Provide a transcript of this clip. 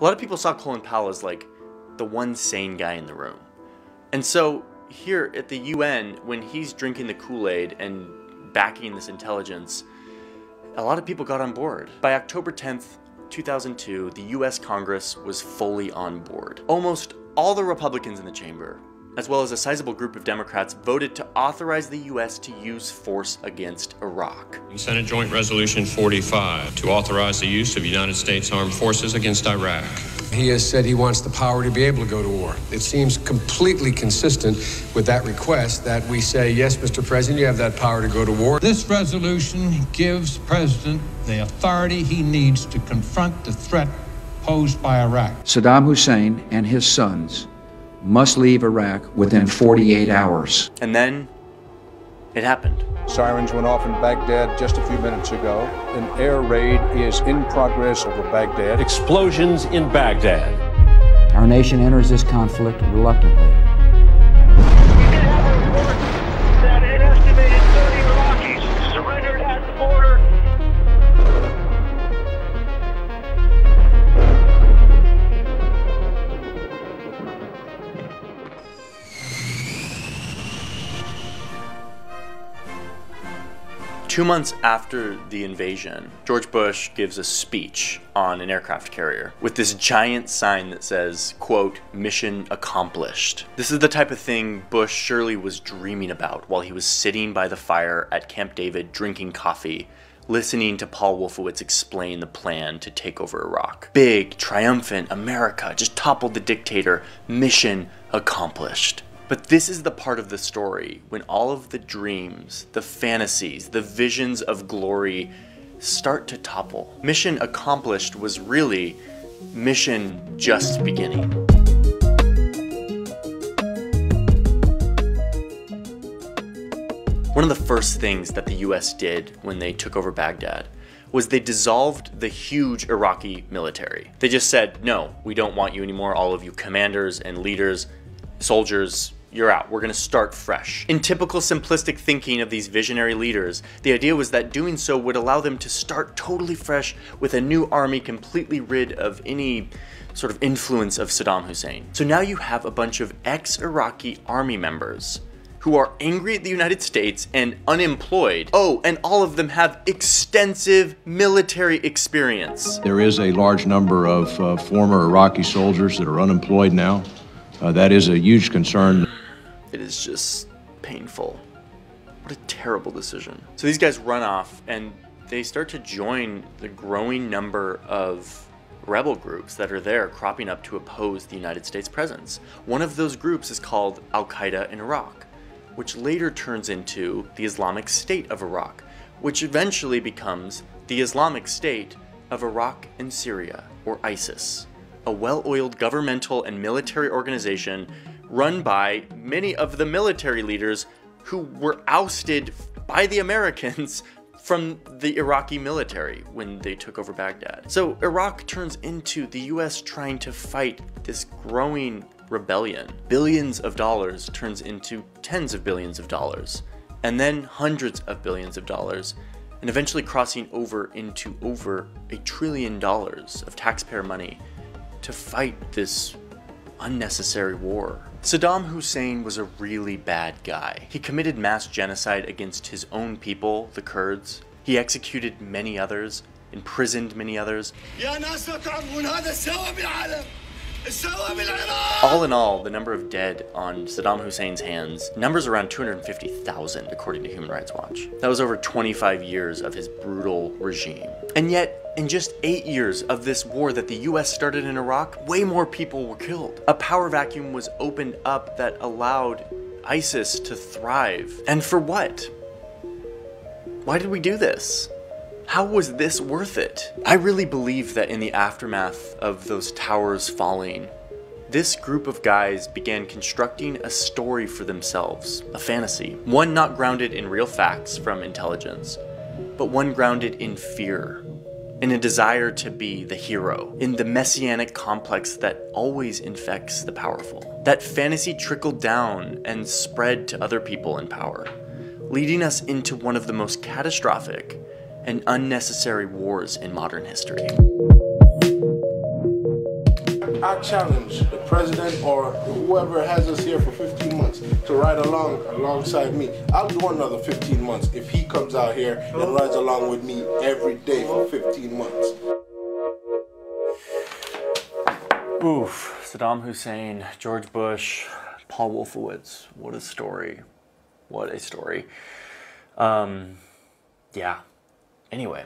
A lot of people saw Colin Powell as like the one sane guy in the room. And so here at the UN, when he's drinking the Kool-Aid and backing this intelligence, a lot of people got on board. By October 10th, 2002, the US Congress was fully on board. Almost all the Republicans in the chamber, as well as a sizable group of Democrats, voted to authorize the US to use force against Iraq. Senate Joint Resolution 45 to authorize the use of United States Armed Forces against Iraq. He has said he wants the power to be able to go to war. It seems completely consistent with that request that we say, yes, Mr. President, you have that power to go to war. This resolution gives the President the authority he needs to confront the threat posed by Iraq. Saddam Hussein and his sons must leave Iraq within 48 hours. And then it happened. Sirens went off in Baghdad just a few minutes ago. An air raid is in progress over Baghdad. Explosions in Baghdad. Our nation enters this conflict reluctantly. We did have a report that an estimated 30 Iraqis surrendered at the border. 2 months after the invasion, George Bush gives a speech on an aircraft carrier with this giant sign that says, quote, "Mission accomplished." This is the type of thing Bush surely was dreaming about while he was sitting by the fire at Camp David drinking coffee, listening to Paul Wolfowitz explain the plan to take over Iraq. Big, triumphant America just toppled the dictator. Mission accomplished. But this is the part of the story when all of the dreams, the fantasies, the visions of glory start to topple. Mission accomplished was really mission just beginning. One of the first things that the US did when they took over Baghdad was they dissolved the huge Iraqi military. They just said, no, we don't want you anymore, all of you commanders and leaders, soldiers, you're out. We're gonna start fresh. In typical simplistic thinking of these visionary leaders, the idea was that doing so would allow them to start totally fresh with a new army completely rid of any sort of influence of Saddam Hussein. So now you have a bunch of ex-Iraqi army members who are angry at the United States and unemployed. Oh, and all of them have extensive military experience. There is a large number of former Iraqi soldiers that are unemployed now. That is a huge concern. It is just painful. What a terrible decision. So these guys run off and they start to join the growing number of rebel groups that are there cropping up to oppose the United States presence. One of those groups is called Al-Qaeda in Iraq, which later turns into the Islamic State of Iraq, which eventually becomes the Islamic State of Iraq and Syria, or ISIS, a well-oiled governmental and military organization run by many of the military leaders who were ousted by the Americans from the Iraqi military when they took over Baghdad. So Iraq turns into the US trying to fight this growing rebellion. Billions of dollars turns into tens of billions of dollars, and then hundreds of billions of dollars, and eventually crossing over into over $1 trillion of taxpayer money to fight this unnecessary war. Saddam Hussein was a really bad guy. He committed mass genocide against his own people, the Kurds. He executed many others, imprisoned many others. All in all, the number of dead on Saddam Hussein's hands numbers around 250,000 according to Human Rights Watch. That was over 25 years of his brutal regime. And yet, in just 8 years of this war that the US started in Iraq, way more people were killed. A power vacuum was opened up that allowed ISIS to thrive. And for what? Why did we do this? How was this worth it? I really believe that in the aftermath of those towers falling, this group of guys began constructing a story for themselves, a fantasy. One not grounded in real facts from intelligence, but one grounded in fear, in a desire to be the hero, in the messianic complex that always infects the powerful. That fantasy trickled down and spread to other people in power, leading us into one of the most catastrophic and unnecessary wars in modern history. I challenge the president or whoever has us here for 15 months to ride alongside me. I'll do another 15 months if he comes out here and rides along with me every day for 15 months. Oof. Saddam Hussein, George Bush, Paul Wolfowitz. What a story. What a story. Yeah. Anyway.